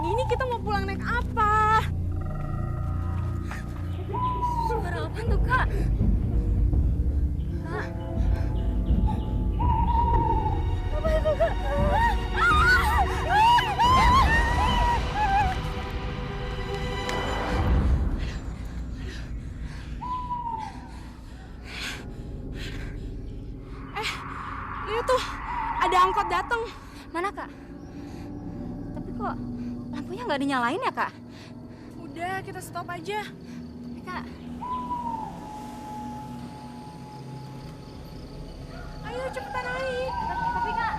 kayak gini, kita mau pulang naik apa? Suara apa tuh, Kak? Kak? Apa itu, Kak? Lihat tuh, ada angkot datang. Mana, Kak? Tapi kok lampunya nggak dinyalain ya, Kak? Udah, kita stop aja. Kak, Ayo cepetan naik. tapi Kak.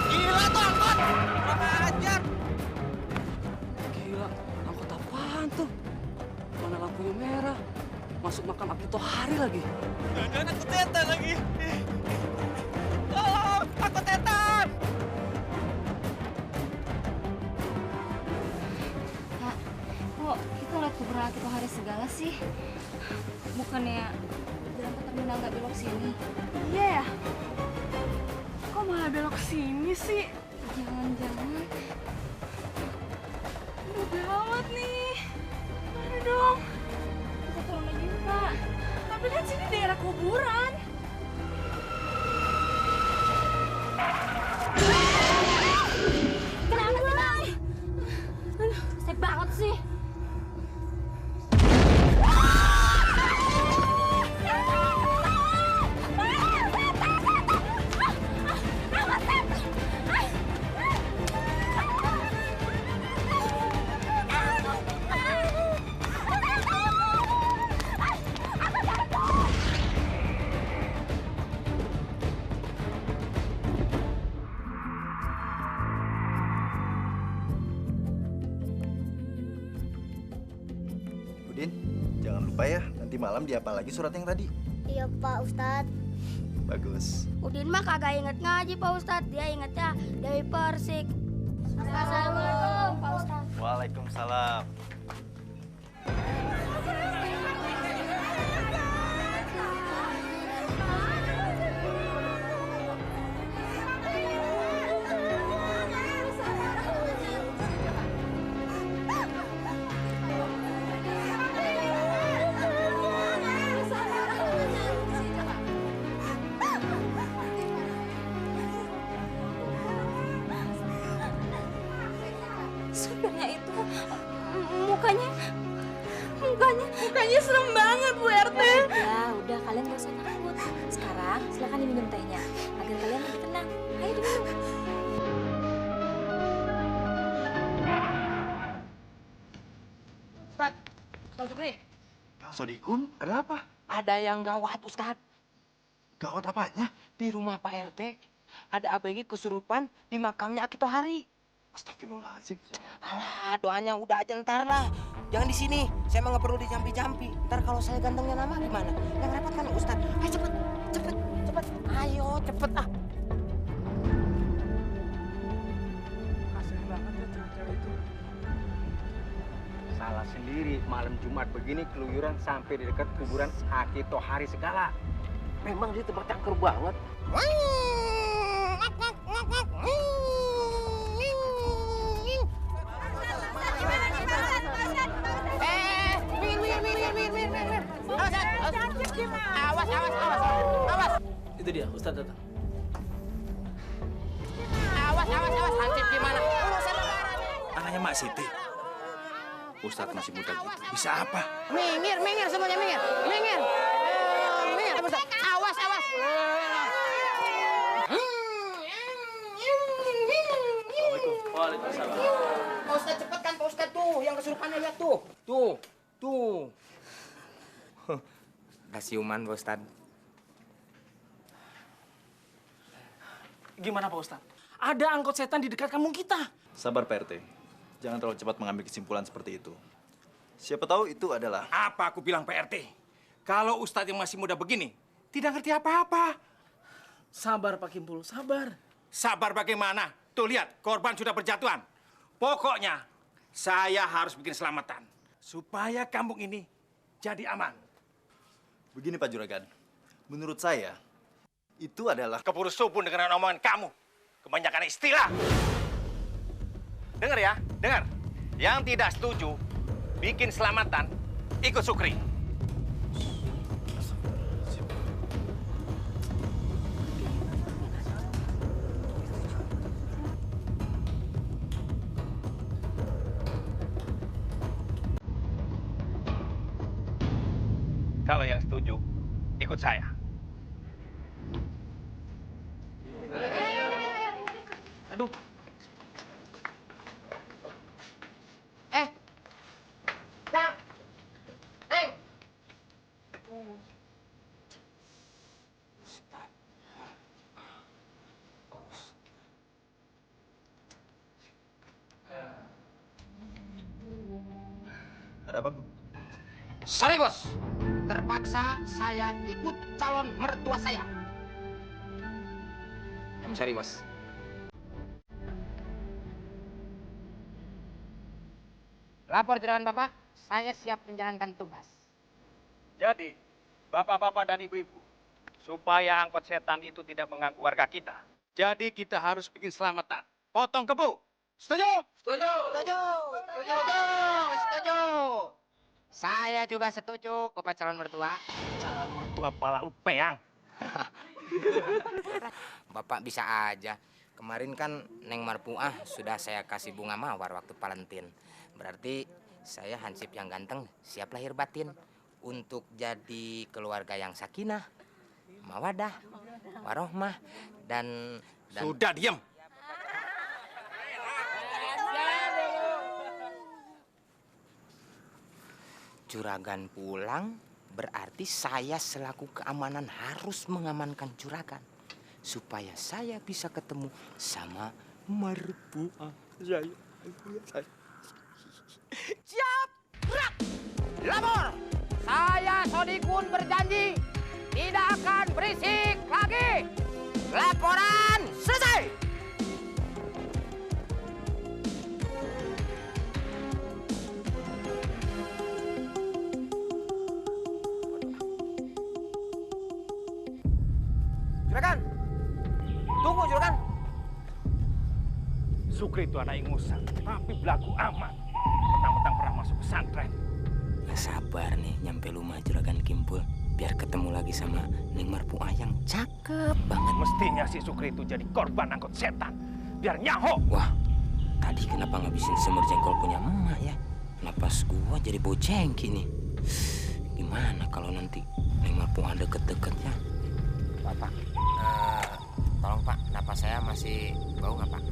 Gila tuh angkot! Kurang ajar! Gila, angkot apaan tuh? Mana lampunya merah? Masuk makam Akito Hari lagi. Jangan aku tetan lagi. Tolong, aku tetan! Kak, kok kita lihat kuburan Akito Hari segala sih? Bukannya jalan ke terminal nggak belok sini? Iya ya? Kok malah belok ke sini sih? Jangan-jangan Aduh, gawat nih. Mana dong? kita pulang lagi yuk, Kak. Tapi kan sini daerah kuburan. Kenapa sih, Bang? Saya banget sih. Udin, jangan lupa ya, nanti malam dihafal lagi surat yang tadi. Iya Pak Ustadz. Bagus. Udin mah kagak inget ngaji Pak Ustadz. Dia ingetnya Dewi Persik. Assalamualaikum Pak Ustadz. Waalaikumsalam. Supirnya itu mukanya Mukanya serem banget, Bu RT. udah kalian gak usah takut. Sekarang silakan diminum tehnya agar kalian lebih tenang. Ayo diminum. Ustaz, masuk nih. Sodikun, ada apa? Ada yang gawat, Ustaz. Gawat apanya? Di rumah Pak RT, ada ABG kesurupan di makamnya Akito Hari. Astagfirullahaladzim. Alah, doanya udah aja ntar lah. Jangan di sini. Saya mah nggak perlu dijampi-jampi. Ntar kalau saya gantengnya nama gimana? Yang repot kan Ustaz. Ayo cepet, cepet, cepet. Ayo cepet ah. Kasian banget ya cewek-cewek itu. Salah sendiri, malam Jumat begini keluyuran sampai di dekat kuburan Akito Hari segala. Memang di tempat yang keruh banget. Mir. Awas. Itu dia, Ustadz datang. Awas. Hansip gimana? Urusan lebaran. Anaknya Mak Siti. Ustadz masih muda gitu. Bisa apa? Minggir semuanya minggir. Minggir. Awas. Assalamualaikum. Waalaikumsalam. Pak Ustadz cepet kan Pak Ustadz tuh. Yang kesurupannya lihat tuh. Tuh. Udah siuman Pak Ustadz. Gimana Pak Ustadz? Ada angkot setan di dekat kampung kita. Sabar Pak RT. Jangan terlalu cepat mengambil kesimpulan seperti itu. Siapa tahu itu adalah... Apa aku bilang Pak RT? Kalau Ustadz yang masih muda begini, tidak ngerti apa-apa. Sabar Pak Kimpul, sabar. Sabar bagaimana? Tuh lihat, korban sudah berjatuhan. Pokoknya, saya harus bikin selamatan. Supaya kampung ini jadi aman. Begini Pak Juragan, menurut saya itu adalah Keburu subuh dengan omongan kamu. Kebanyakan istilah. Dengar ya, dengar. Yang tidak setuju bikin selamatan, ikut Sukri. Kalau yang setuju, ikut saya. Aduh. Dang. Neng. ada apa? Bu? Sorry bos, terpaksa saya ikut calon mertua saya. I'm sorry bos. Lapor juragan bapak, saya siap menjalankan tugas. Jadi, bapak-bapak dan ibu-ibu, supaya angkot setan itu tidak mengganggu warga kita. Jadi kita harus bikin selamatan. Potong kebu. Setuju? Setuju. Setuju. Setuju. Setuju. Saya juga setuju kepada calon mertua. Tua pala lu peang. Bapak bisa aja. Kemarin kan Neng Marpuah sudah saya kasih bunga mawar waktu Valentine. Berarti saya Hansip yang ganteng siap lahir batin untuk jadi keluarga yang sakinah, mawadah, warohmah, dan... Sudah diam. Juragan pulang, berarti saya selaku keamanan harus mengamankan juragan. Supaya saya bisa ketemu sama mertua saya. Siap! Gerak! Lapor! Saya Sodikun berjanji tidak akan berisik lagi. Laporan selesai! Juragan! Tunggu, Juragan! Sukri itu anak ingusan, tapi belagu amat. Mentang-mentang pernah masuk pesantren. Nggak sabar nih nyampe rumah Juragan Kimpul. Biar ketemu lagi sama Neng Marpuah yang cakep banget. Mestinya si Sukri itu jadi korban angkot setan. Biar nyaho. Wah, tadi kenapa ngabisin semur jengkol punya emak ya? Napas gua jadi bau cengki nih. Gimana kalau nanti Neng Marpuah deket-deket ya? Pak, tolong Pak, napas saya masih bau nggak Pak?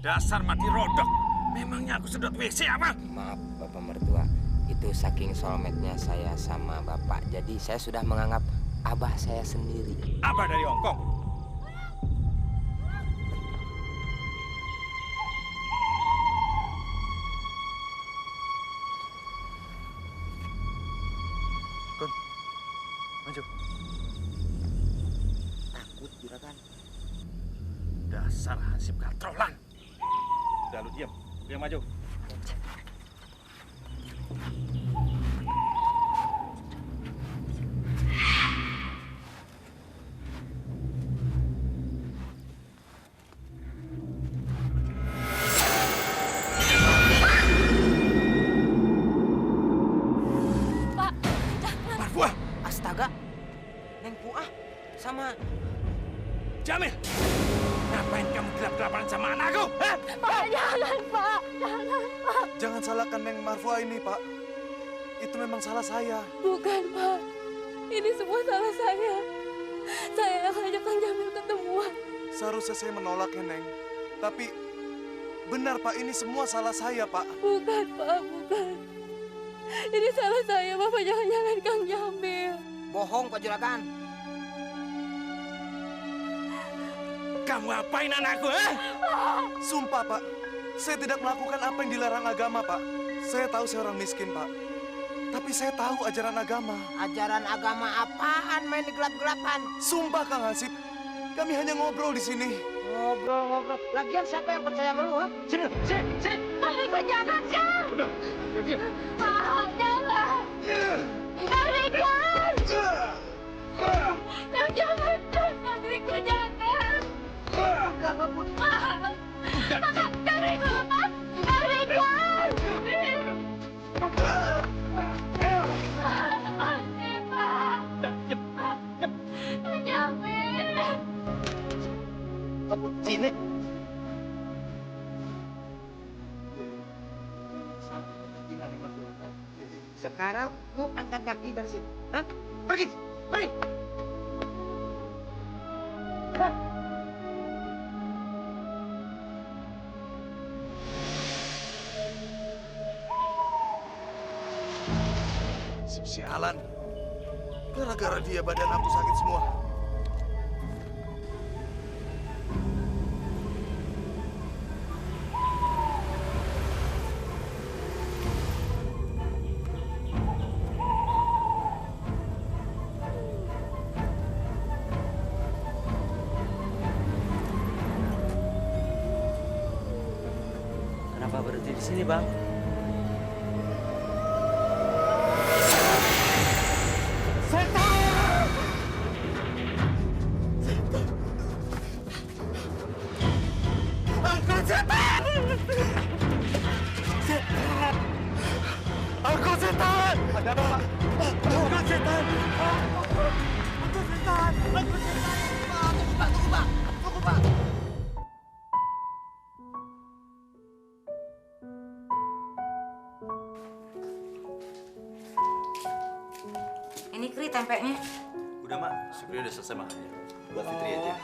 Dasar mati rodok. Memangnya aku sedot WC apa? Maaf Bapak mertua, itu saking soulmate-nya saya sama Bapak. Jadi saya sudah menganggap abah saya sendiri. Abah dari Hongkong. Kun, maju. Takut juragan. Dasar Hansip katrolan. Udah lu diam. Dia maju. Pak, jangan. Marpuah, Astaga, Neng Puah sama Jamil. Ngapain kamu gelap-gelapan sama anakku? Hah? Pak, jangan, Pak. Jangan, Pak. Jangan salahkan Neng Marfuah ini, Pak. Itu memang salah saya. Bukan, Pak. Ini semua salah saya. Saya yang ngajak Kang Jamil ketemuan. Seharusnya saya menolaknya, Neng. Tapi benar, Pak, ini semua salah saya, Pak. Bukan, Pak. Bukan. Ini salah saya. Bapak jangan nyalain Kang Jamil. bohong Pak Juragan. Kamu apain anakku, ha? Sumpah, Pak. Saya tidak melakukan apa yang dilarang agama, Pak. Saya tahu saya orang miskin, Pak. Tapi saya tahu ajaran agama. Ajaran agama apaan main di gelap-gelapan? Sumpah, Kang Hasip. Kami hanya ngobrol di sini. Ngobrol-ngobrol. Lagian siapa yang percaya sama lu, ha? Sini, sini, sini. Pak, jangan, Syam. Udah, diam. Pak, jangan. Jangan. Sini. Sekarang mau angkat kaki dari sini. Hah? Pergi, pergi. Sialan. Gara-gara dia badan aku sakit semua. Kenapa berhenti di sini, Bang? Angkut setan! Ada apa, Pak? Angkut setan! Angkut setan! Angkut setan! Tunggu, Pak! Tunggu, Pak! Tunggu, Pak! Ini Kri tempenya. Udah, Mak. Supri udah selesai makannya. Buat Fitri aja.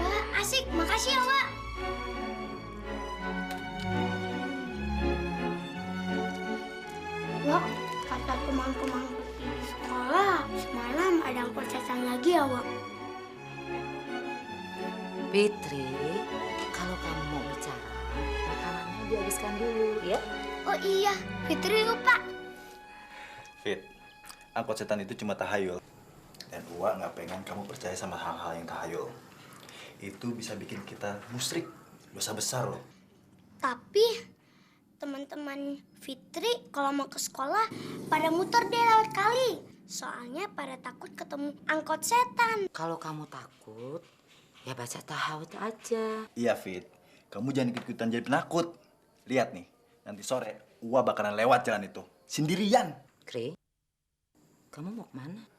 Wah, asik. Makasih ya, Wak. Wak, kata teman-teman di sekolah, semalam ada angkot setan lagi ya, Wak? Fitri, kalau kamu mau bicara, makanannya dihabiskan dulu, ya? Oh iya, Fitri lupa. Fit, angkot setan itu cuma tahayul. Dan Uwa nggak pengen kamu percaya sama hal-hal yang tahayul. Itu bisa bikin kita musyrik, dosa besar loh. Tapi teman-teman Fitri kalau mau ke sekolah pada muter deh lewat kali. Soalnya pada takut ketemu angkot setan. Kalau kamu takut, ya baca tahawud aja. Iya, Fit. Kamu jangan ikut-ikutan jadi penakut. Lihat nih, nanti sore Uwa bakalan lewat jalan itu. Sendirian. Kri, kamu mau kemana?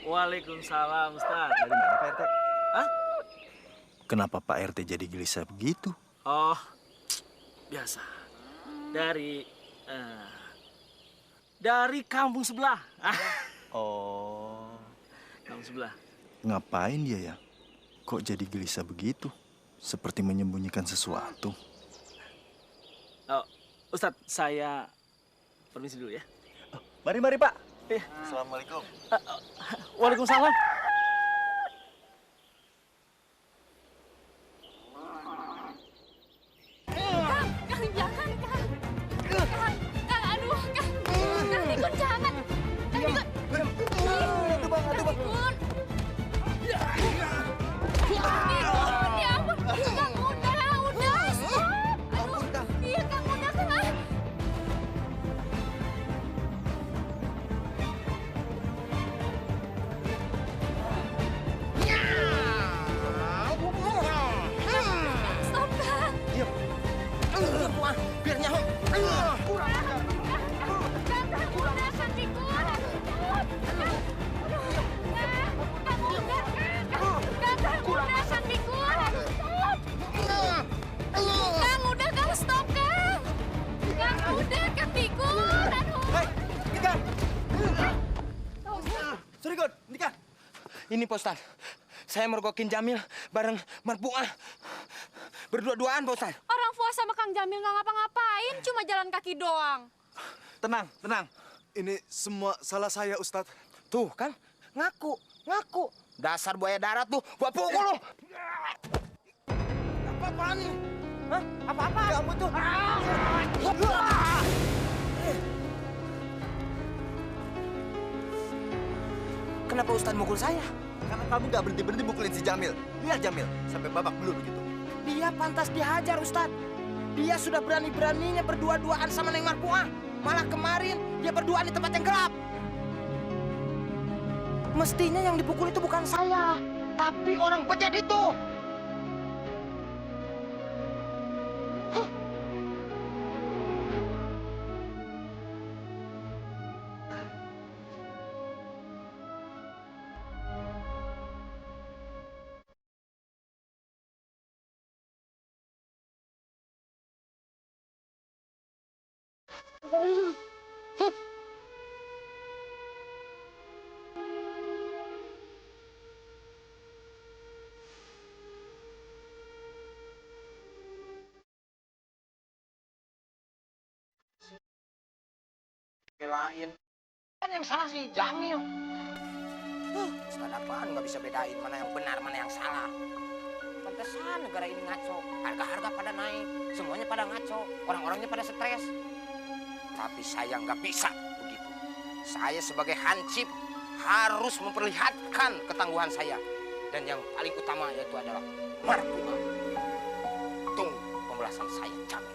Waalaikumsalam, Ustaz. Dari mana, Pak RT? Hah? Kenapa Pak RT jadi gelisah begitu? Oh, biasa. Dari kampung sebelah. Oh. Kampung sebelah. Ngapain dia ya? Kok jadi gelisah begitu? Seperti menyembunyikan sesuatu. Oh, Ustaz, saya permisi dulu ya. Mari, Pak. Iya. Assalamualaikum. Waalaikumsalam. Kang, jangan, Kang. Kang, aduh, Kang. Kang Tikun, jangan. Kang Tikun. Aduh, Bang, aduh, Bang. Tikun, ya ampun. Kang, udah. Stop. Ampun, Kang. Iya, Kang, udah, Kang. Ini Pak Ustadz, saya mergokin Jamil bareng Marpuah. Berdua-duaan Pak Ustadz. Orang Fuad sama Kang Jamil nggak ngapa-ngapain, cuma jalan kaki doang. Tenang, tenang. Ini semua salah saya, Ustadz. Tuh kan, ngaku. Dasar buaya darat tuh, gua pukul lu. Apa-apaan nih? Hah? Apa-apa? Kamu tuh. Kenapa Ustadz mukul saya? Karena kamu nggak berhenti-berhenti mukulin si Jamil. Lihat Jamil, sampai babak belur begitu. Dia pantas dihajar, Ustadz. Dia sudah berani-beraninya berdua-duaan sama Neng Marpuah. Malah kemarin dia berduaan di tempat yang gelap. Mestinya yang dipukul itu bukan saya, tapi orang bejat itu. Belain. Kan yang salah si Jamil. Ustaz apaan nggak bisa bedain mana yang benar, mana yang salah. Pantesan negara ini ngaco. Harga-harga pada naik. Semuanya pada ngaco. Orang-orangnya pada stres. Tapi saya nggak bisa begitu. Saya sebagai hansip harus memperlihatkan ketangguhan saya. Dan yang paling utama yaitu adalah Marpuah. Tunggu pembalasan saya, Jamil.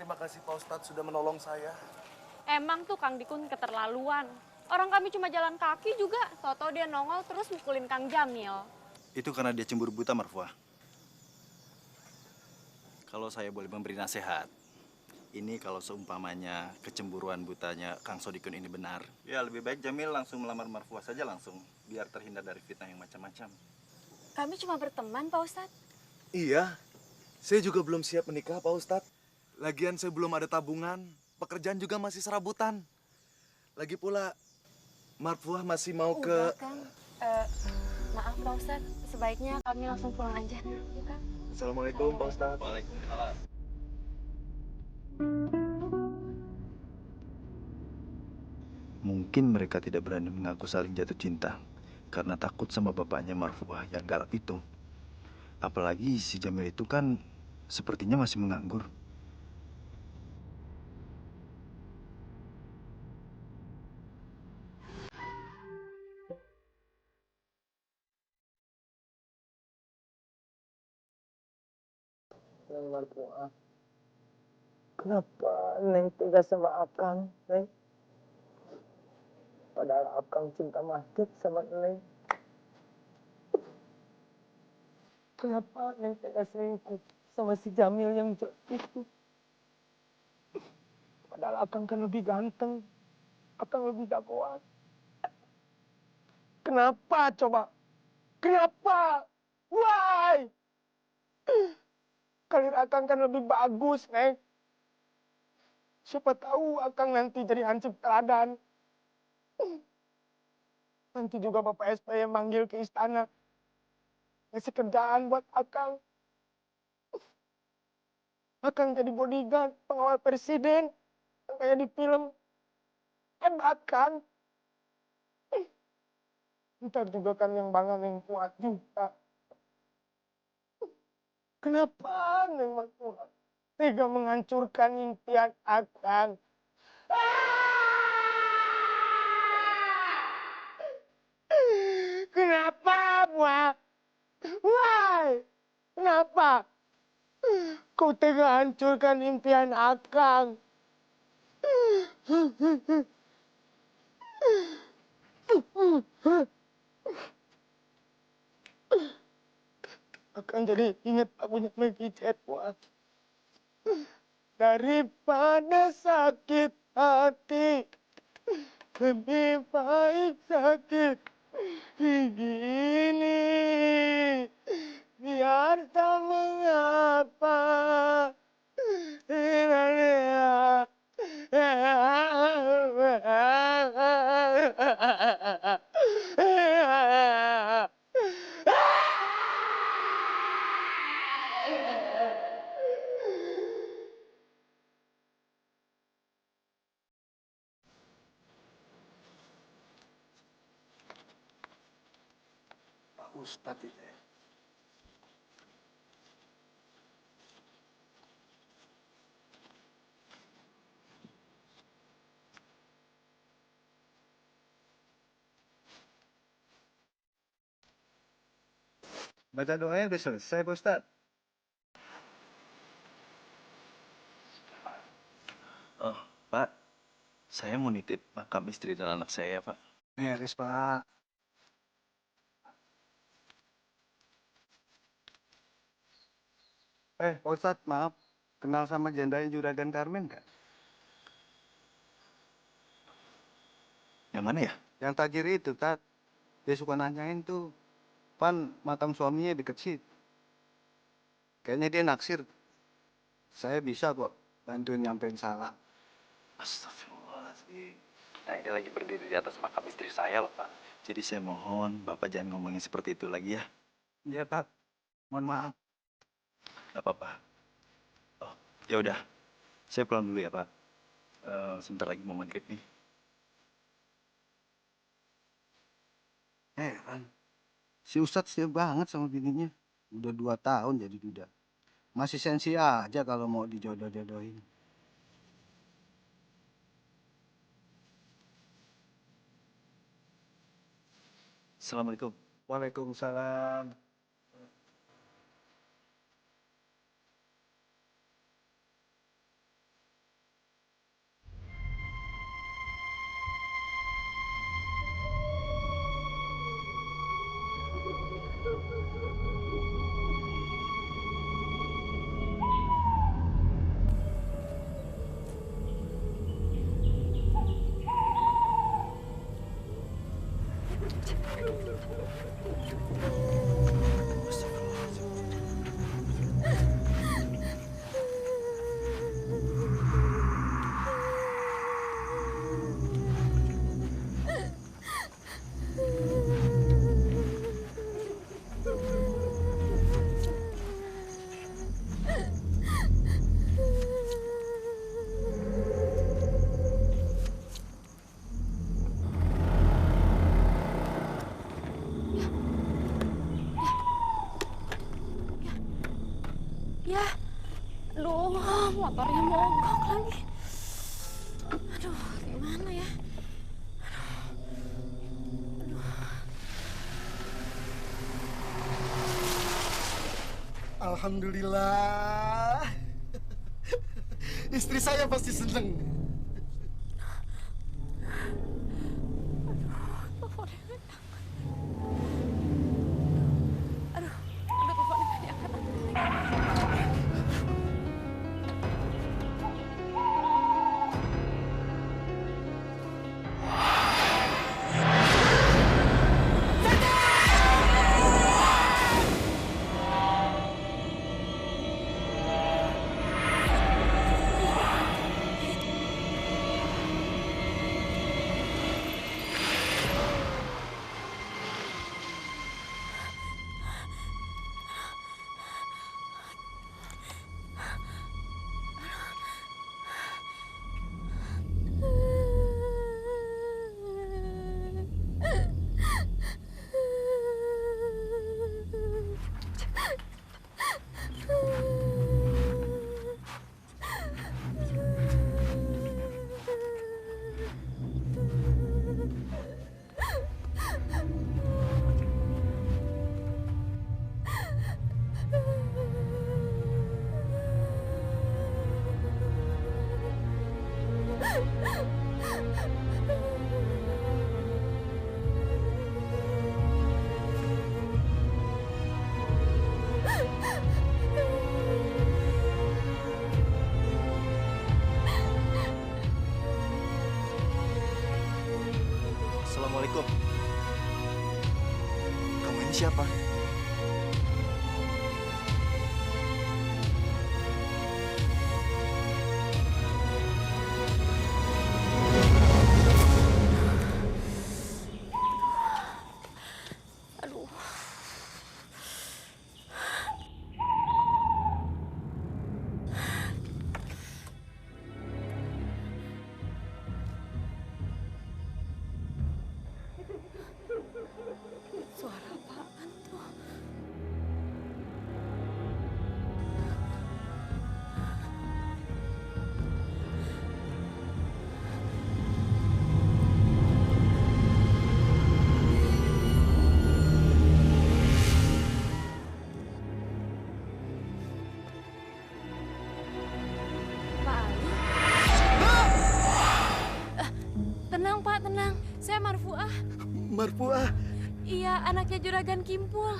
Terima kasih Pak Ustadz sudah menolong saya. Emang tuh Kang Dikun keterlaluan. Orang kami cuma jalan kaki juga, tau-tau dia nongol terus mukulin Kang Jamil. Itu karena dia cemburu buta, Marfuah. Kalau saya boleh memberi nasihat, ini kalau seumpamanya kecemburuan butanya Kang Sodikun ini benar, ya lebih baik Jamil langsung melamar Marfuah saja langsung, biar terhindar dari fitnah yang macam-macam. Kami cuma berteman, Pak Ustadz. Iya, saya juga belum siap menikah Pak Ustadz. Lagian saya belum ada tabungan, pekerjaan juga masih serabutan. Lagi pula, Marfuah masih mau ke... Udah, Kang. Maaf, Pak Ustadz. Sebaiknya kami langsung pulang aja. Ya, Kang? Assalamualaikum Pak Ustadz. Waalaikumsalam. Mungkin mereka tidak berani mengaku saling jatuh cinta karena takut sama bapaknya Marfuah yang galak itu. Apalagi si Jamil itu kan sepertinya masih menganggur. Neng Marpuah, kenapa Neng tegas sama Akang, Neng? Padahal Akang cinta mati sama Neng. Kenapa Neng tegas selingkuh sama si Jamil yang jelek itu? Padahal Akang kan lebih ganteng, Akang lebih jagoan. Kenapa coba? Kenapa? Why? Karir Akang kan lebih bagus, Neng. Siapa tahu Akang nanti jadi hansip teladan. Nanti juga Bapak SPY manggil ke istana. Ngasih kerjaan buat Akang. Akang jadi bodyguard, pengawal presiden. Kayak di film. Hebat kan? Ntar juga kan yang bangun yang kuat juga. Kenapa Neng Marpuah tega menghancurkan impian Akang? Kenapa, Buah? Why? Kenapa? Kau tega hancurkan impian Akang? Akang jadi ingat punya Maggie Jet, Buah. Daripada sakit hati, lebih baik sakit begini. Biar tak mengapa. Ustadz itu. Baca doanya udah selesai, Pak Ustadz. Oh, Pak, saya mau nitip makam istri dan anak saya, Pak. Beres, Pak. Pak Ustadz, maaf. Kenal sama jandanya Juragan Karmen nggak? Yang mana ya? Yang tajir itu, Tat. Dia suka nanyain tuh. Pan makam suaminya deket situ. Kayaknya dia naksir. Saya bisa kok bantuin nyampein salam. Astagfirullahaladzim. Nah, ini lagi berdiri di atas makam istri saya loh, Pak. Jadi saya mohon Bapak jangan ngomongin seperti itu lagi ya. Iya, Tat. Mohon maaf. Gak apa-apa. Oh, ya udah. Saya pulang dulu ya, Pak. Sebentar lagi mau maghrib nih. Heran. Si Ustadz setia banget sama bininya. Udah 2 tahun jadi duda. Masih sensi aja kalau mau dijodoh-jodohin. Assalamualaikum. Waalaikumsalam. Ya, aduh, motornya mogok lagi. Aduh, gimana ya? Alhamdulillah. Istri saya pasti seneng. Aduh, teleponnya nggak diangkat. Assalamualaikum. Kamu ini siapa? Aduh. Suara apaan tuh? Marpuah. Iya, anaknya Juragan Kimpul.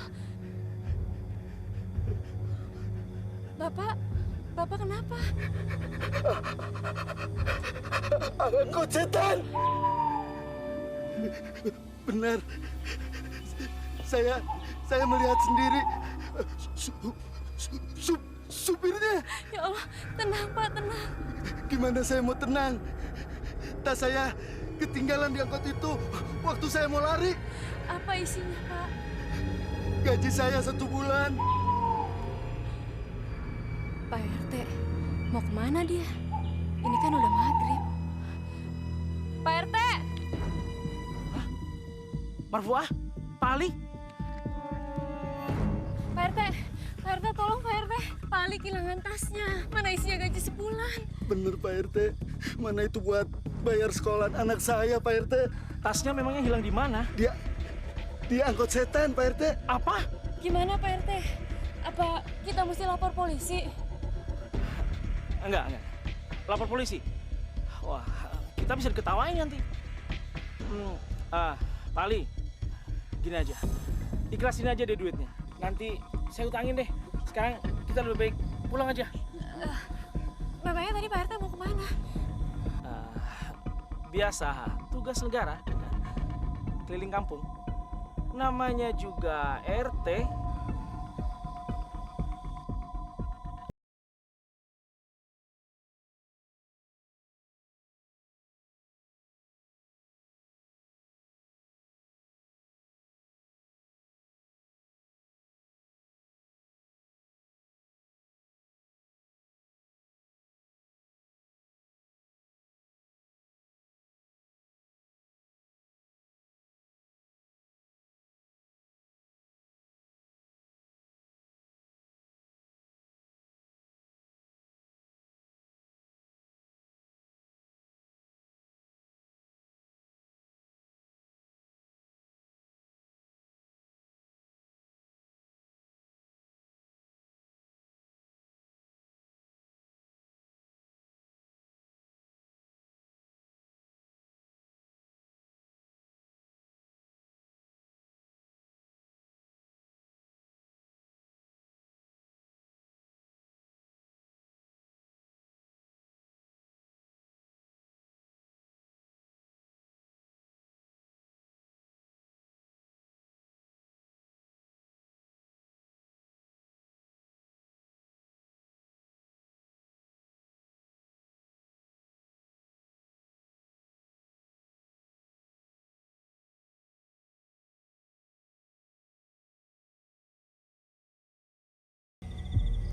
Bapak kenapa? Angkot setan. Benar. Saya melihat sendiri supirnya. Ya Allah, tenang Pak, tenang. Gimana saya mau tenang? Tas saya ketinggalan di angkot itu waktu saya mau lari. Apa isinya, Pak? Gaji saya 1 bulan. Pak RT, mau kemana dia? Ini kan udah maghrib. Pak RT! Marfuah? Pak Ali? Pak RT tolong Pak RT. Pak Ali kehilangan tasnya. Mana isinya gaji sebulan? Bener Pak RT. Mana itu buat bayar sekolah anak saya Pak RT. Tasnya memangnya hilang di mana? Dia angkot setan Pak RT. Apa? Gimana Pak RT? Apa kita mesti lapor polisi? Enggak. Lapor polisi. Wah, kita bisa diketawain nanti. Pak Ali, gini aja. Ikhlasin aja deh duitnya. Nanti saya utangin deh. Sekarang kita lebih baik pulang aja. Memangnya tadi Pak RT mau kemana? Biasa, tugas negara. Keliling kampung. Namanya juga RT.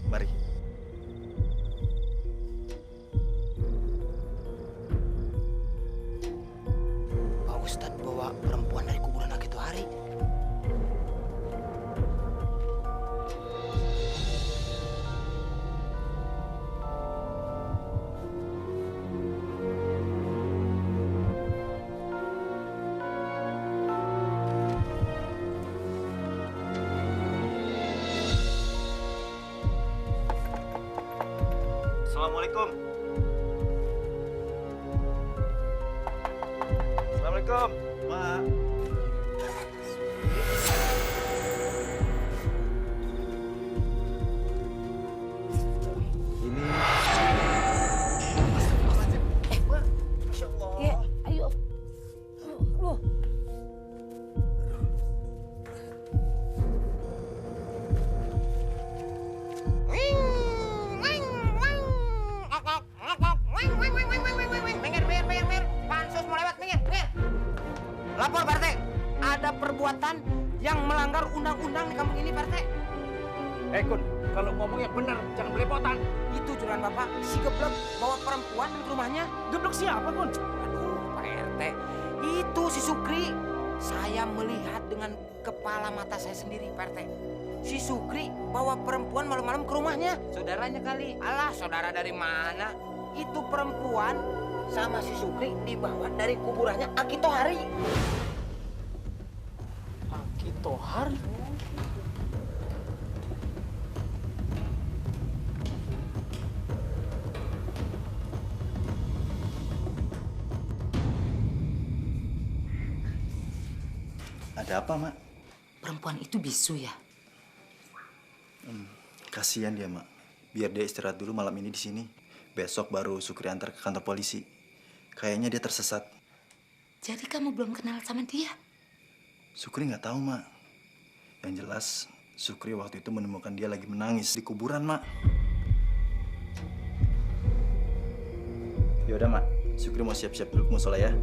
Mari. Pak Ustadz bawa perempuan dari kuburan Akito Hari. Assalamualaikum. Assalamualaikum, Mak. Ini. Masya Allah. Ya, ayo. Loh. Pansus mau lewat, minggir. Lapor Pak RT, ada perbuatan yang melanggar undang-undang di kampung ini Pak RT. Kun, kalau ngomongnya benar, jangan belepotan. Itu curahan Bapak, si geblek bawa perempuan ke rumahnya. Geblek siapa, Kun? Aduh, Pak RT, itu si Sukri. Saya melihat dengan kepala mata saya sendiri, Pak RT. Si Sukri bawa perempuan malam-malam ke rumahnya. Saudaranya kali. Alah, saudara dari mana? Itu perempuan sama si Sukri dibawa dari kuburannya Akito Hari. Akito Hari? Ada apa, Mak? Perempuan itu bisu ya? Kasihan dia, Mak. Biar dia istirahat dulu malam ini di sini. Besok baru Sukri antar ke kantor polisi. Kayaknya dia tersesat. Jadi kamu belum kenal sama dia? Sukri nggak tahu, Mak. Yang jelas, Sukri waktu itu menemukan dia lagi menangis di kuburan, Mak. Yaudah, Mak. Sukri mau siap-siap dulu ke musola ya.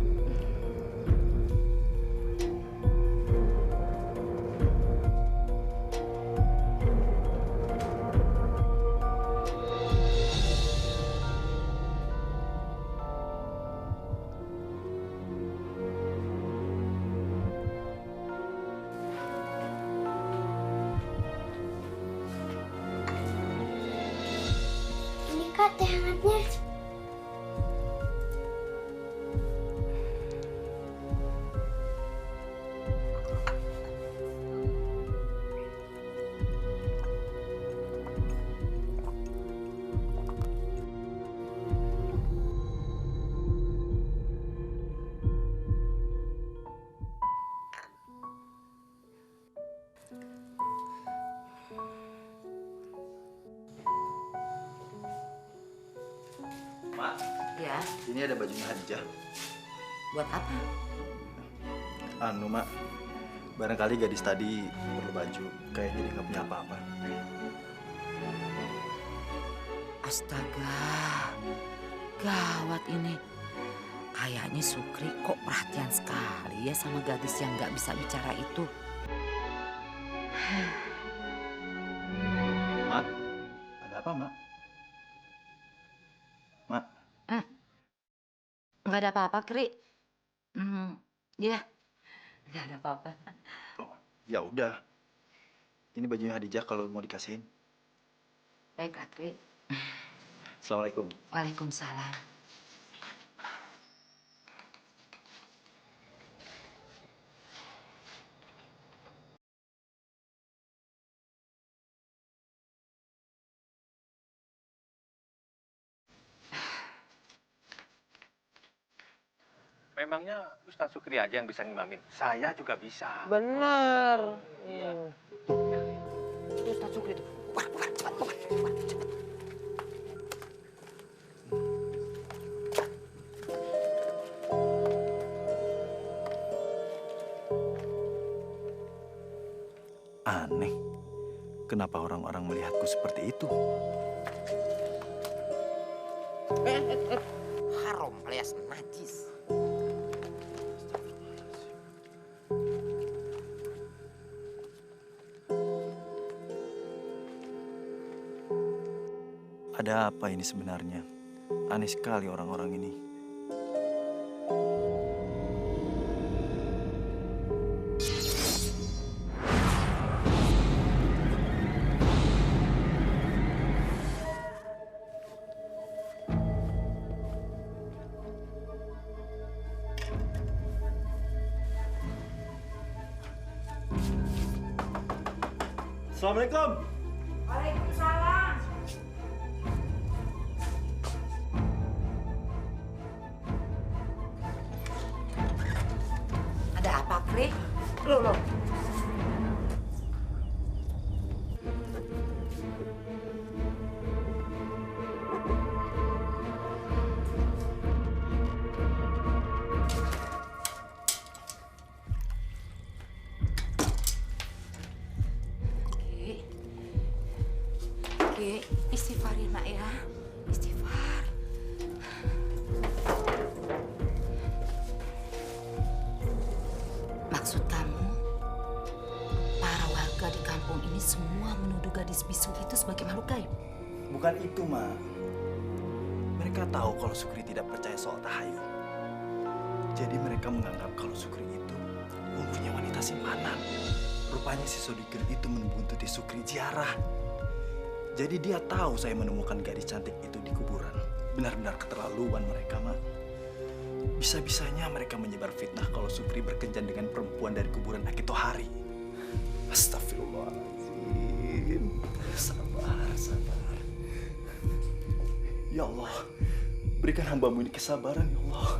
Ini Kak teh hangatnya. Mak, Ya, ini ada bajunya Hadijah. buat apa? Anu, Mak. Barangkali gadis tadi perlu baju. Kayaknya dia nggak punya apa-apa. Astaga, gawat ini. Kayaknya Sukri kok perhatian sekali ya sama gadis yang nggak bisa bicara itu. Mak, ada apa, Mak? Mak, Nggak ada apa-apa, Kri. Ya, nggak ada apa-apa. ya udah. Ini bajunya Hadijah kalau mau dikasihin. Baiklah, Kri. Assalamualaikum. Waalaikumsalam. Memangnya Ustaz Sukri aja yang bisa ngimamin? Saya juga bisa. Bener. Iya. Ustaz Sukri itu. Cepat. Aneh. Kenapa orang-orang melihatku seperti itu? Haram alias najis. Ada apa ini sebenarnya? Aneh sekali orang-orang ini. Assalamualaikum. Waalaikumsalam. Ada apa, Kri? Loh. Ki, istighfarin nak ya. Istighfar. Maksud kamu, para warga di kampung ini semua menuduh gadis bisu itu sebagai makhluk gaib? Bukan itu, Ma. Mereka tahu kalau Sukri tidak percaya soal tahayul. Jadi mereka menganggap kalau Sukri itu mempunyai wanita simpanan. Rupanya si Sodikin itu membuntuti Sukri ziarah. Jadi dia tahu saya menemukan gadis cantik itu di kuburan. Benar-benar keterlaluan mereka, Ma. Bisa-bisanya mereka menyebar fitnah kalau Sukri berkencan dengan perempuan dari kuburan Akitohari. Astagfirullahaladzim. Sabar. Ya Allah, berikan hamba-Mu ini kesabaran, ya Allah.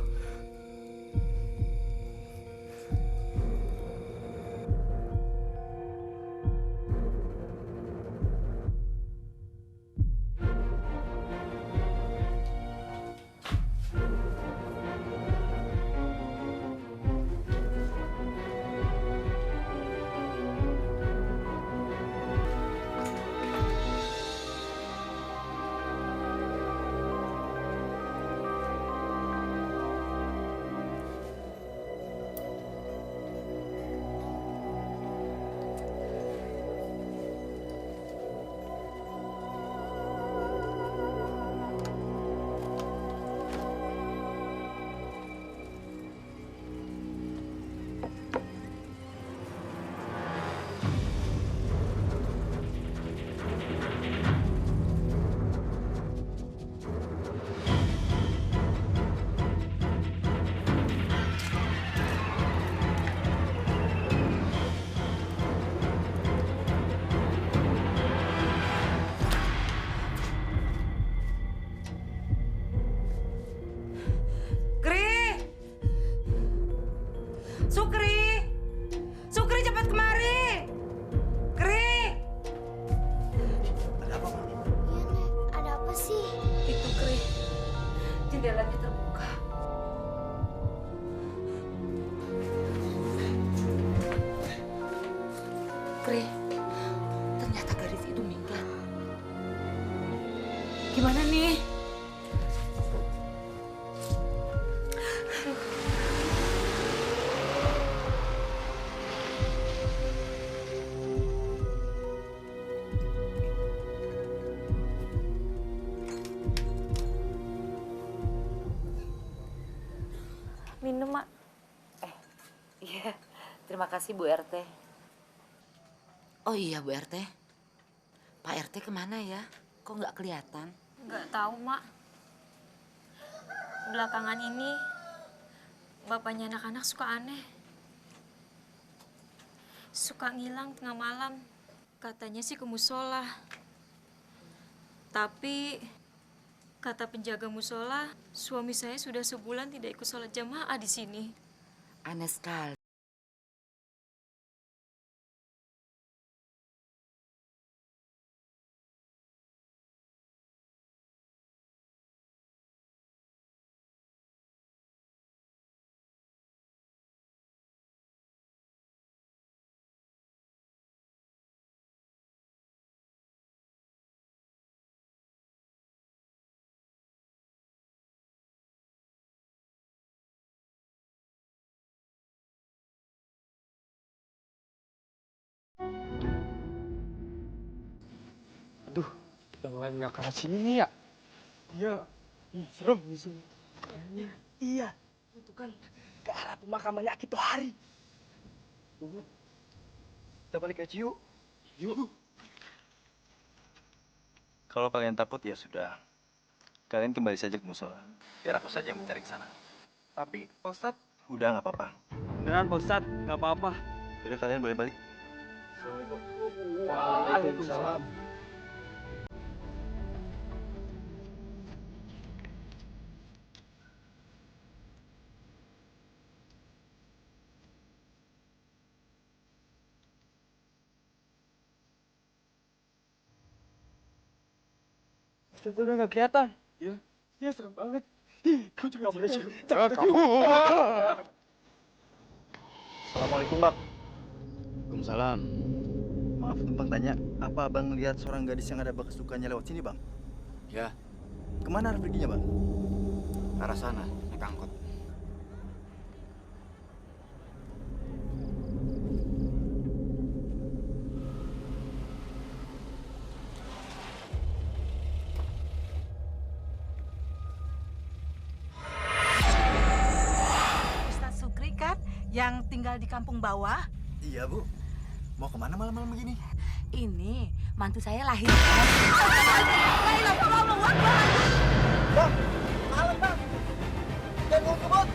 Mak. Iya, terima kasih Bu RT. Oh iya Bu RT, Pak RT kemana ya? Kok nggak kelihatan? Nggak tahu, Mak. Belakangan ini, bapaknya anak-anak suka aneh. Suka ngilang tengah malam. Katanya sih ke musola. Tapi, kata penjaga musola, suami saya sudah sebulan tidak ikut sholat jamaah di sini. Aneh sekali. Aduh, yang lain nggak ke sini ya? Iya, serem di sini. Iya, itu kan ke arah pemakamannya Akito Hari. Kita balik aja yuk. Yuk. Kalau kalian takut ya sudah. Kalian kembali saja ke musola. Biar aku saja yang mencari ke sana. Tapi, Pak Ustadz. Udah, nggak apa-apa. Beneran, Pak Ustadz. Nggak apa-apa. Udah, kalian boleh balik. Waalaikumsalam. Itu udah nggak kelihatan. Iya. Iya, serem banget. Gue juga boleh cium. Assalamualaikum, Bang. Waalaikumsalam. Maaf, Bang tanya. Apa Abang lihat seorang gadis yang ada bekas lukanya lewat sini, Bang? Ya, Kemana arah perginya, Bang? ke arah sana, naik angkot. Ustadz Sukri kan yang tinggal di kampung bawah? Iya, Bu. Mau kemana malam-malam begini? Ini mantu saya lahir. Bang, malam, Bang. Jangan mau kebut.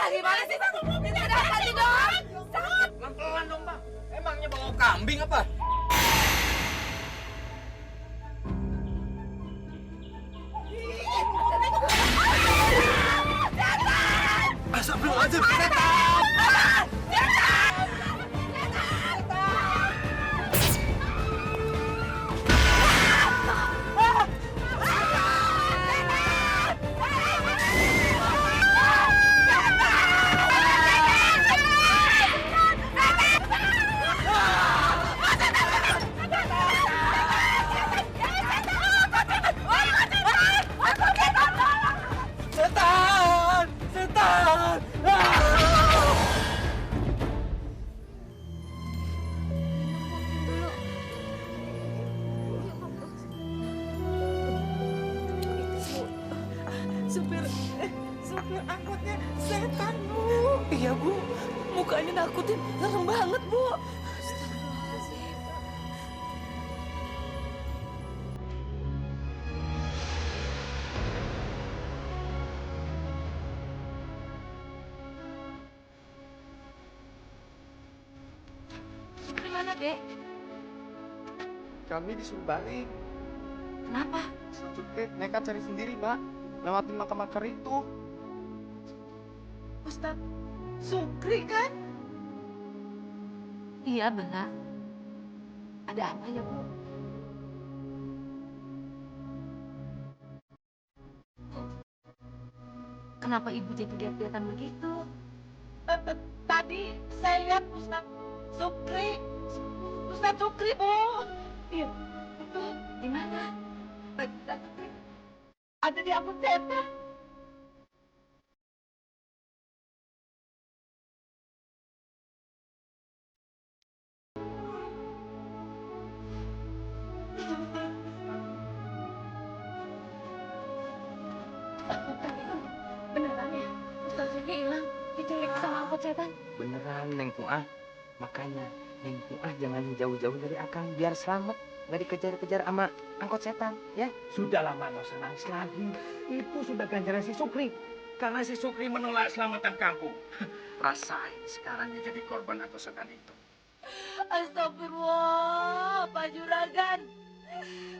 Gimana sih, Bang? Minta hati dong. Pelan-pelan dong, Bang. Emangnya bawa kambing apa? Astagfirullahaladzim, setan! Setan! Setan! Supir angkotnya setan, Bu. Iya, Bu. Mukanya nakutin, serem banget, Bu. Sukri mana, Dek? Kami disuruh balik. Kenapa? Sukri nekat cari sendiri, Mbak. Lewatin makam akar itu. Ustadz Sukri kan? Iya, benar. Ada apa ya, Bu? Kenapa Ibu jadi lihat-lihatan begitu? Tadi saya lihat Ustadz Sukri. Ustadz Sukri, Bu. Iya. Itu Di mana? Ustadz Sukri ada di angkot setan. Sukri hilang, diculik sama angkot setan. Beneran, Neng Puah. Makanya, Neng Puah jangan jauh-jauh dari Akang, biar selamat. Nggak dikejar-kejar sama angkot setan, ya? Sudahlah, Mak, nggak usah nangis lagi. Itu sudah ganjaran si Sukri. Karena si Sukri menolak selamatan kampung. Rasain sekarang dia jadi korban angkot setan itu. Astagfirullah, Pak Juragan.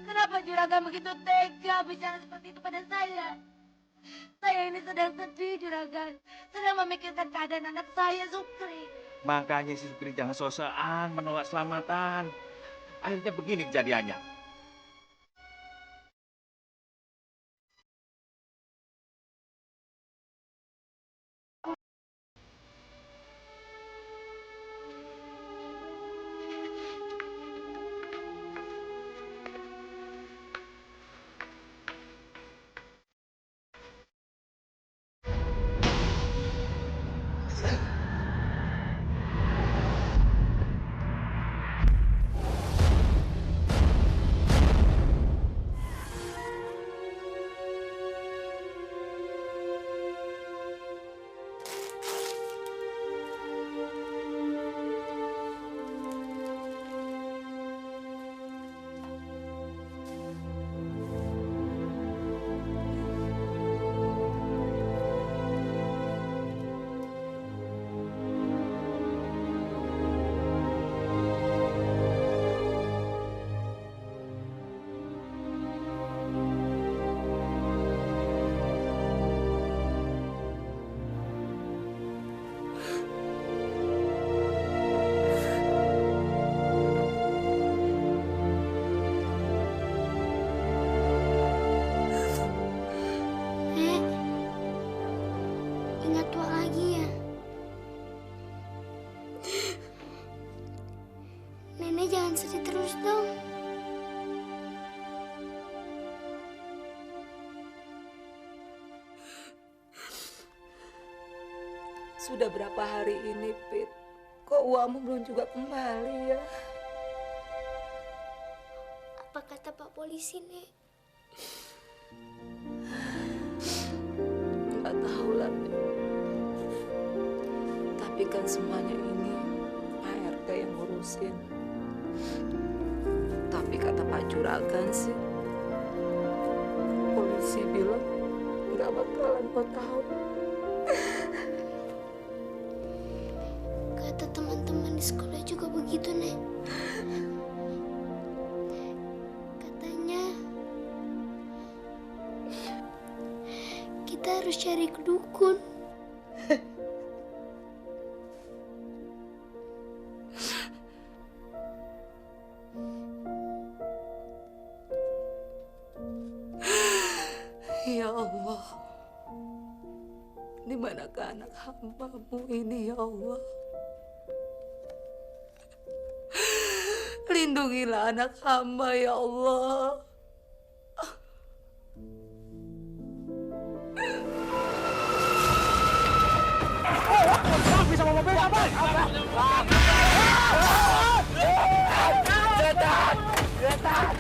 Kenapa Juragan begitu tega bicara seperti itu pada saya? Saya ini sedang sedih, Juragan. Sedang memikirkan keadaan anak saya, Sukri. Makanya si Sukri jangan sosokan menolak selamatan. Akhirnya begini kejadiannya. Ingat tua lagi ya. Nenek jangan sedih terus dong. Sudah berapa hari ini, Pit? Kok uangmu belum juga kembali ya? Apa kata Pak Polisi, Nek? Nggak tahu lah, Pit. Tapi kan semuanya ini Pak RT yang ngurusin. Tapi kata Pak Juragan sih, polisi bilang nggak bakalan mau tahu. Kata teman-teman di sekolah juga begitu, Nek. Katanya kita harus cari ke dukun. Ya Allah, di manakah anak hamba-Mu ini, ya Allah? Lindungilah anak hamba, ya Allah. Bisa mau mobil apa? Setan! Setan!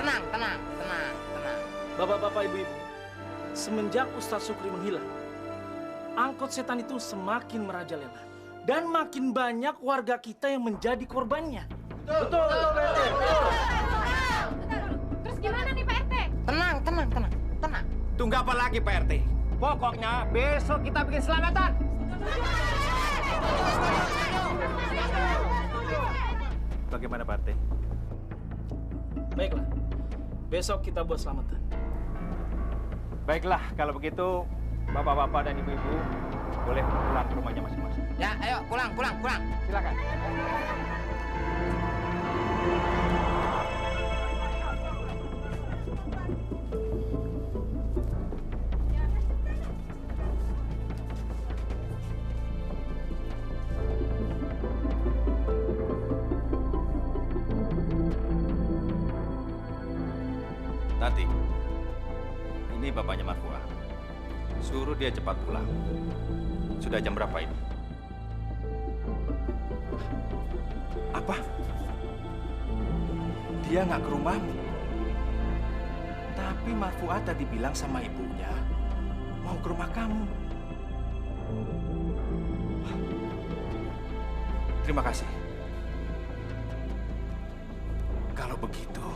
Tenang. Bapak-bapak, ibu-ibu, semenjak Ustadz Sukri menghilang, angkot setan itu semakin merajalela dan makin banyak warga kita yang menjadi korbannya. Betul, Pak RT. Terus gimana nih Pak RT? Tenang. Tunggu apa lagi Pak RT? Pokoknya besok kita bikin selamatan. Bagaimana Pak RT? Baiklah, besok kita buat selamatan. Baiklah, kalau begitu bapak-bapak dan ibu-ibu boleh pulang ke rumahnya masing-masing. Ya, ayo pulang. Silakan. Tati, ini bapaknya Marfuah. Suruh dia cepat pulang. Sudah jam berapa ini? Apa? Dia nggak ke rumahmu? Tapi Marfuah tadi bilang sama ibunya mau ke rumah kamu. Terima kasih. Kalau begitu,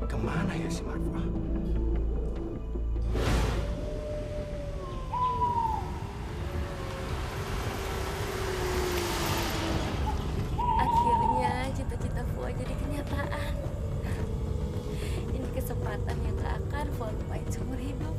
kemana ya si Marfuah? Akhirnya cita-cita Fua jadi kenyataan. Ini kesempatan yang gak akan Fua lupain seumur hidup.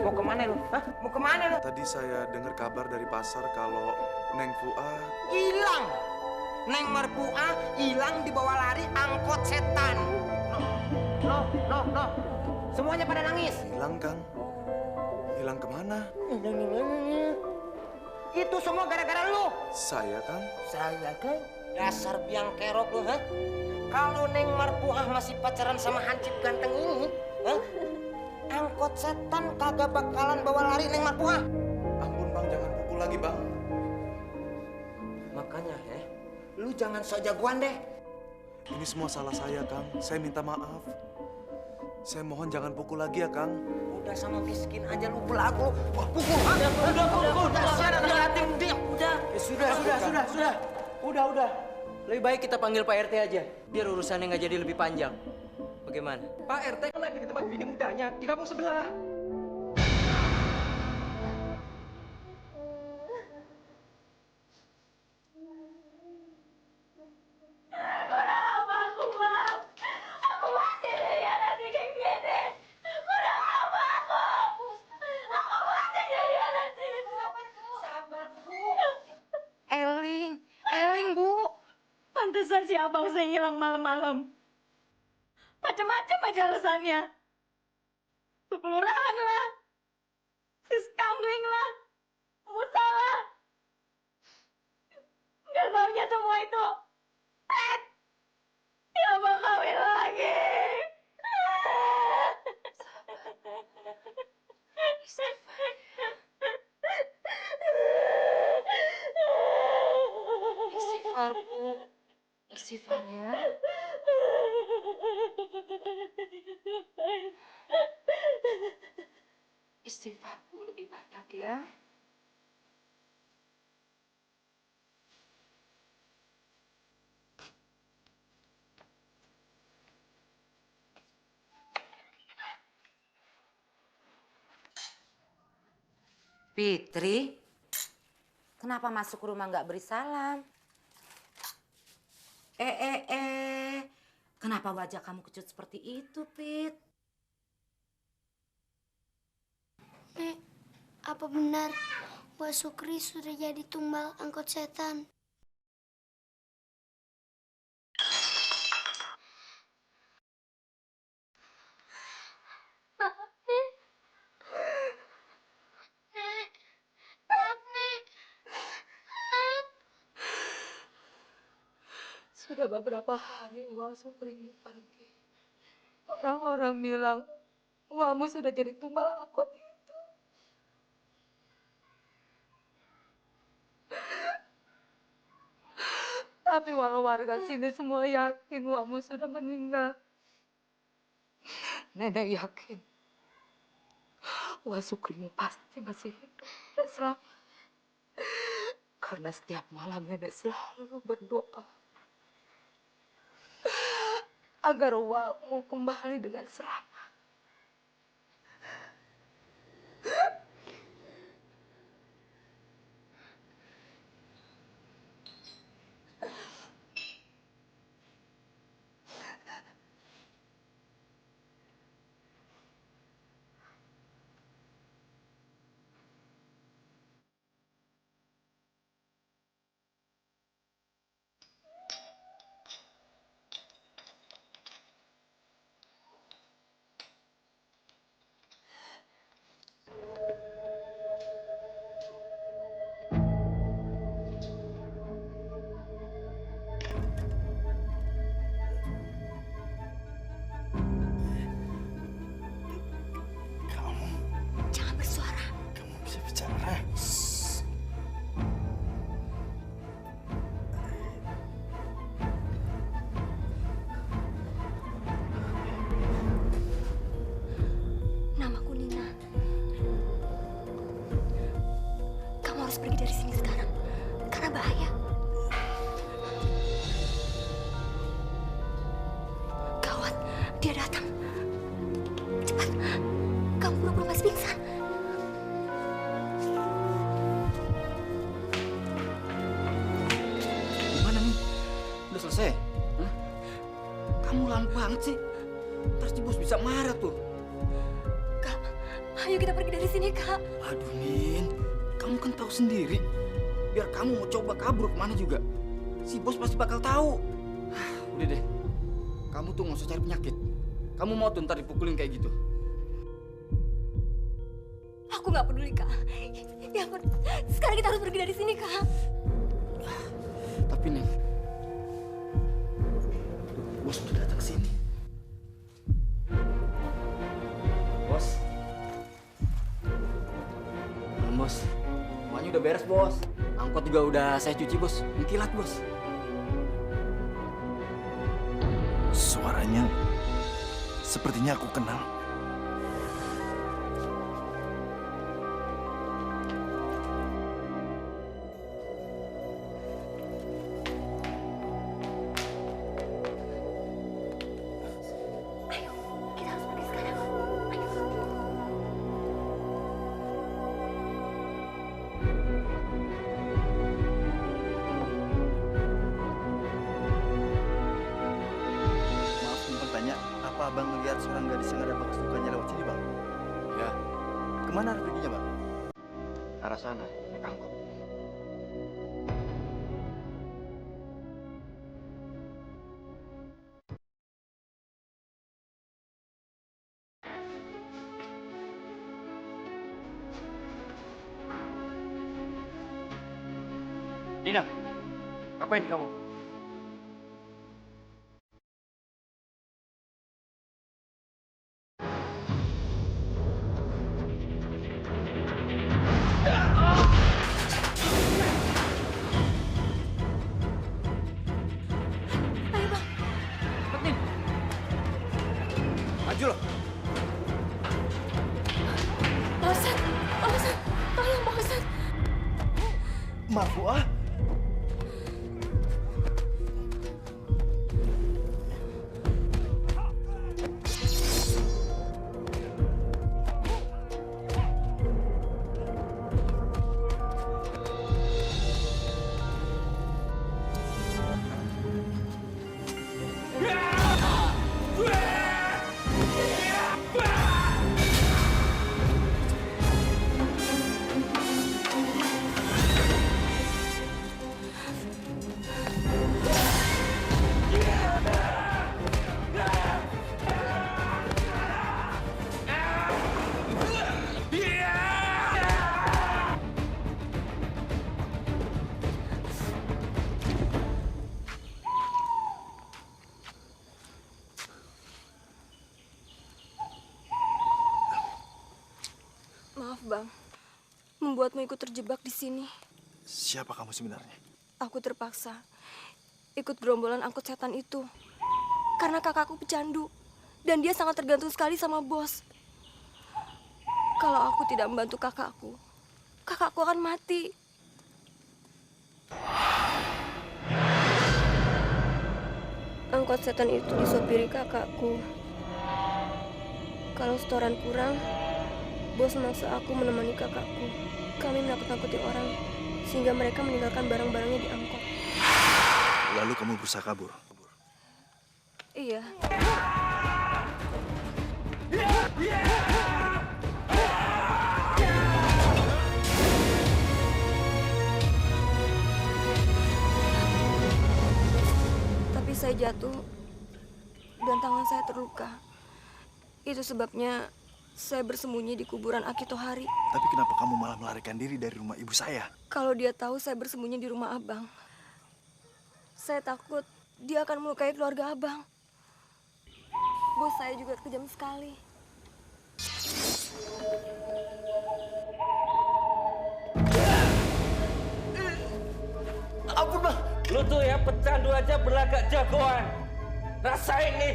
Mau kemana lu? Hah? Mau kemana lu? Tadi saya dengar kabar dari pasar kalau Neng Fuad Hilang. Neng Marpuah hilang dibawa lari angkot setan. Loh. Semuanya pada nangis. hilang, Kang. Hilang kemana? Itu semua gara-gara lu. Saya, Kang. Saya kan? Dasar biang kerok lu, ha? Kalau Neng Marpuah masih pacaran sama Hansip ganteng ini, ha? Angkot setan kagak bakalan bawa lari Neng Marpuah. Ampun, Bang, jangan pukul lagi, Bang. Makanya, lu jangan sok jagoan deh. Ini semua salah saya, Kang. Saya minta maaf. Saya mohon jangan pukul lagi ya, Kang. Udah sama miskin aja lu belagu. Wah, pukul. Udah. Sudah. Lebih baik kita panggil Pak RT aja, biar urusannya nggak jadi lebih panjang. Bagaimana? Pak RT kan lagi di tempat bini mudanya di kampung sebelah. Kenapa aku, Bang? Aku masih dihianati kayak gini. Kenapa aku? Aku masih dihianati. Sabar, Bu. Eling, Bu. Pantesan si abang saya hilang malam-malam. Macam-macam aja alasannya. Kelurahan lah. Siskamling lah. Musalah. Nggak taunya semua itu. Dia mau kawin lagi. Istighfar, Bu. Istighfar ya. Istighfar, Bu. Lebih banyak ya. Fitri, kenapa masuk ke rumah nggak beri salam? Kenapa wajah kamu kecut seperti itu, Fit? Nek, apa benar Wak Sukri sudah jadi tumbal angkot setan? Sudah beberapa hari Wak Sukri pergi. Orang-orang bilang Wamu sudah jadi tumbal angkot itu. Tapi walau warga sini semua yakin Wamu sudah meninggal. Nenek yakin Wak Sukrimu pasti masih hidup dan selamat. Karena setiap malam nenek selalu berdoa agar Wakmu kembali dengan selamat. harus pergi dari sini sekarang. Karena bahaya. Gawat, dia datang. Cepat, kamu pura-pura masih pingsan. Gimana nih? Udah selesai? Hah? Kamu lama banget sih. Ntar si bos bisa marah tuh. Kak, ayo kita pergi dari sini, Kak. Aduh, Min. Kamu kan tahu sendiri. Biar kamu mau coba kabur kemana juga, si bos pasti bakal tahu. Udah deh. Kamu tuh nggak usah cari penyakit. Kamu mau tuh ntar dipukulin kayak gitu. Aku nggak peduli, Kak. Ya ampun, sekarang kita harus pergi dari sini, Kak. Tapi Neng, bos udah datang ke sini. Bos. Malam, bos. Semuanya udah beres, bos. Angkot juga udah saya cuci, bos. Mengkilat, bos. Suaranya sepertinya aku kenal. Abang melihat seorang gadis yang ada bekas lukanya lewat sini, Bang? Ya. Kemana arah perginya, Bang? Arah sana, naik angkot. Dina, ngapain kamu? Maju loh. Pak Ustadz, tolong Pak Ustadz. Marfuah? Maaf, Bang. Membuatmu ikut terjebak di sini. Siapa kamu sebenarnya? Aku terpaksa ikut gerombolan angkut setan itu. Karena kakakku pecandu. Dan dia sangat tergantung sekali sama bos. Kalau aku tidak membantu kakakku akan mati. Angkot setan itu disopiri kakakku. Kalau setoran kurang, bos memaksa aku menemani kakakku. Kami menakut-nakuti orang, sehingga mereka meninggalkan barang-barangnya di angkot. Lalu kamu berusaha kabur? Iya. Tapi saya jatuh, dan tangan saya terluka. Itu sebabnya saya bersembunyi di kuburan Akito Hari. Tapi kenapa kamu malah melarikan diri dari rumah ibu saya? Kalau dia tahu saya bersembunyi di rumah abang, saya takut dia akan melukai keluarga abang. Bos saya juga kejam sekali. Ampun, Bang. Lu tuh ya pecandu aja berlagak jagoan. Rasain nih.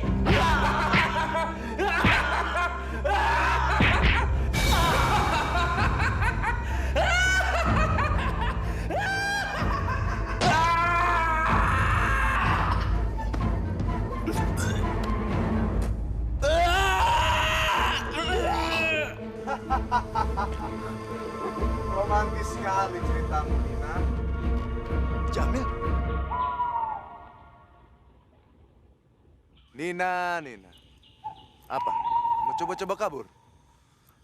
Romantis sekali ceritamu, Nina. Jamil, Nina. Apa? Mau coba-coba kabur?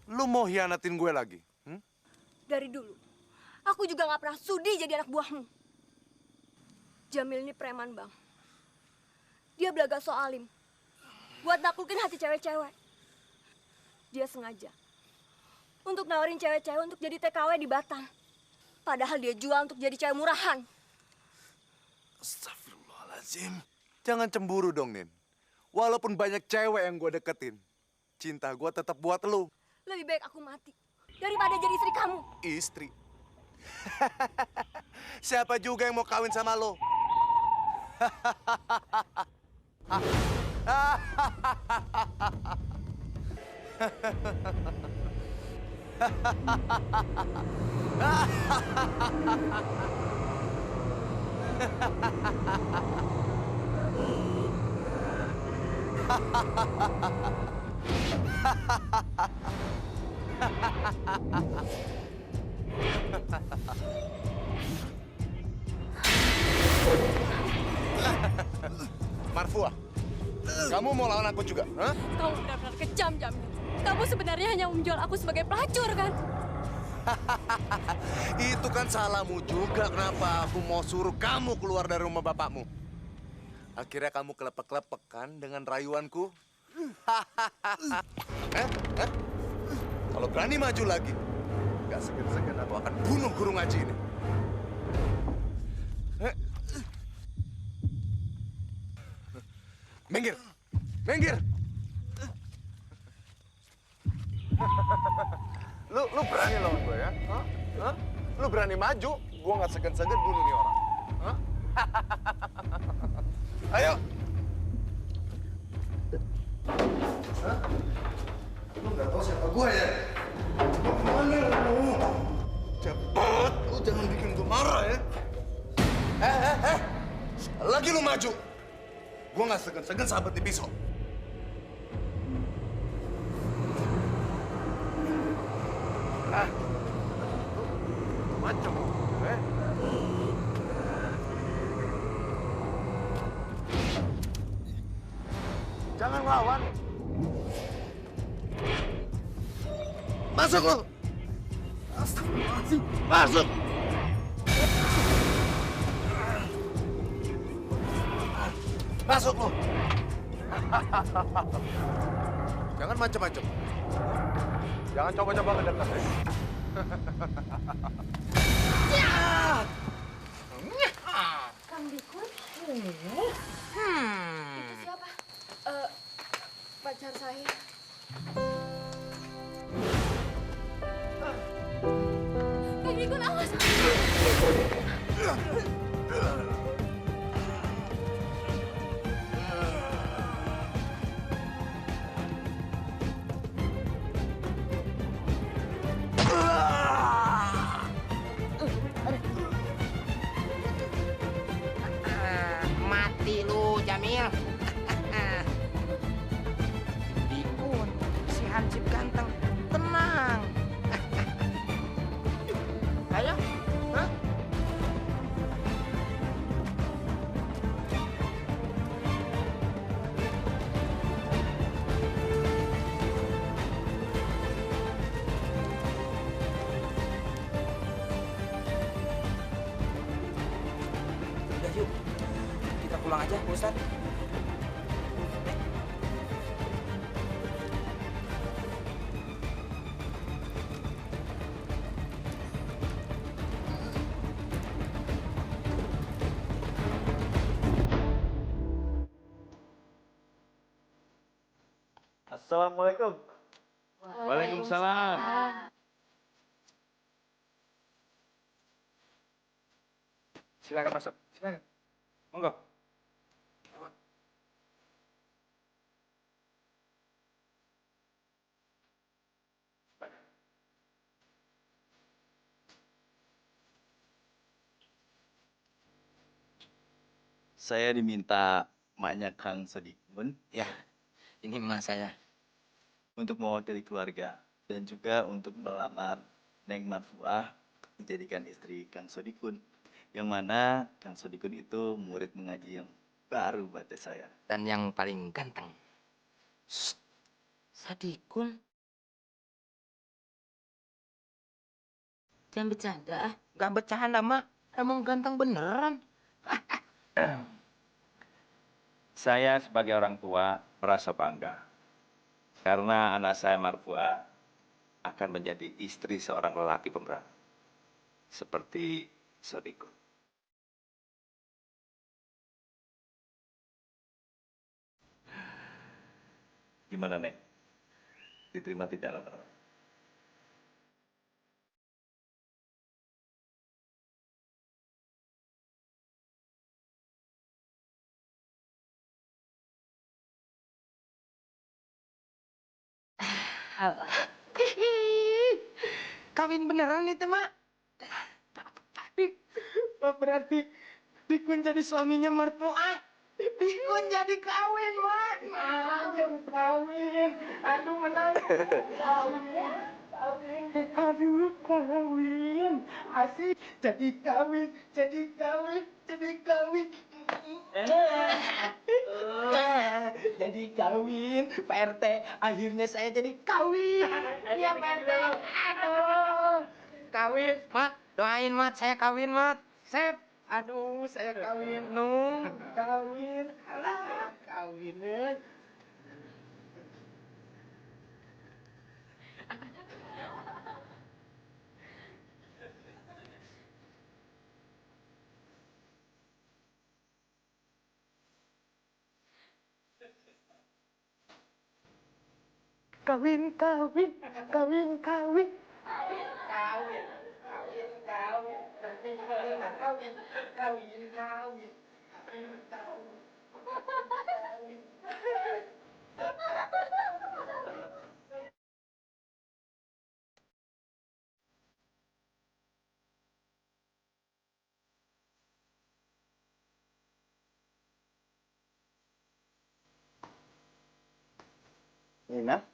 Lu mau hianatin gue lagi? Dari dulu, aku juga nggak pernah sudi jadi anak buahmu. Jamil ini preman, Bang. Dia belaga soalim. Buat naklukin hati cewek-cewek. Dia sengaja untuk nawarin cewek-cewek untuk jadi TKW di Batam. Padahal dia jual untuk jadi cewek murahan. Astagfirullahaladzim. Jangan cemburu dong, Nin. Walaupun banyak cewek yang gue deketin, cinta gue tetap buat lu. Lebih baik aku mati daripada jadi istri kamu. Istri? Siapa juga yang mau kawin sama lo? Marfua, kamu mau lawan aku juga? Hah? Kamu benar-benar kejam, Jamil. Kamu sebenarnya hanya menjual aku sebagai pelacur, kan? Itu kan salahmu juga. Kenapa aku mau suruh kamu keluar dari rumah bapakmu? Akhirnya kamu kelepek-kelepek kan dengan rayuanku? Kalau berani maju lagi, gak segan-segan aku akan bunuh guru ngaji ini. Minggir! Minggir! Lu berani lawan gue ya? Hah? Lu berani maju, gue gak segan-segan bunuh nih orang. Hah? Ayo! Hah? Lu gak tahu siapa gue ya? Mau kemana lu? Cepet! Lu jangan bikin gue marah ya? Lagi lu maju! Gue gak segan-segan sahabat di pisau. Macam, Jangan lawan. Masuk lo. Astagfirullahaladzim. Masuk. Masuk lo. Jangan macam-macam. Jangan coba-coba mendekat ya. Kang Dikun? Itu siapa? Pacar saya. Kang Dikun, awas! Mati lu, Jamil. Dikun, si Hansip ganteng, tenang. Ayo, hah? Udah yuk, kita pulang aja, Pak Ustadz. Assalamualaikum. Waalaikumsalam. Silakan masuk. Silakan. Monggo. saya diminta maknya Kang Sodikun. Ya, ini emak saya. Untuk mewakili keluarga dan juga untuk melamar Neng Marfuah menjadikan istri Kang Sodikun. Yang mana Kang Sodikun itu murid mengaji yang baru buat saya. Dan yang paling ganteng. Sadikun. Jangan bercanda ah. Gak bercanda, Mak. Emang ganteng beneran. Saya sebagai orang tua merasa bangga. Karena anak saya Marfuah akan menjadi istri seorang lelaki pemberani. Seperti Sodikun. Gimana, Nek? Diterima tidak lamaran? Kawin beneran itu, Mak? Berarti Dikun jadi suaminya Marfuah. Dikun jadi kawin, Mak. Jadi kawin. Aduh, menang. Kawin. Aduh, kawin. Asik. Jadi kawin. Jadi kawin. Jadi kawin. Jadi kawin. Pak RT, akhirnya saya jadi kawin. Iya, Pak RT. Aduh. Kawin. Mat, doain, Mat. Saya kawin, Mat. Sep. Aduh, saya kawin. Nung. Kawin. Alah, kawin. Kawin, kawin, kawin, kawin. Kawin, kawin, kawin, kawin, kawin, kawin, kawin, kawin, kawin. Nina,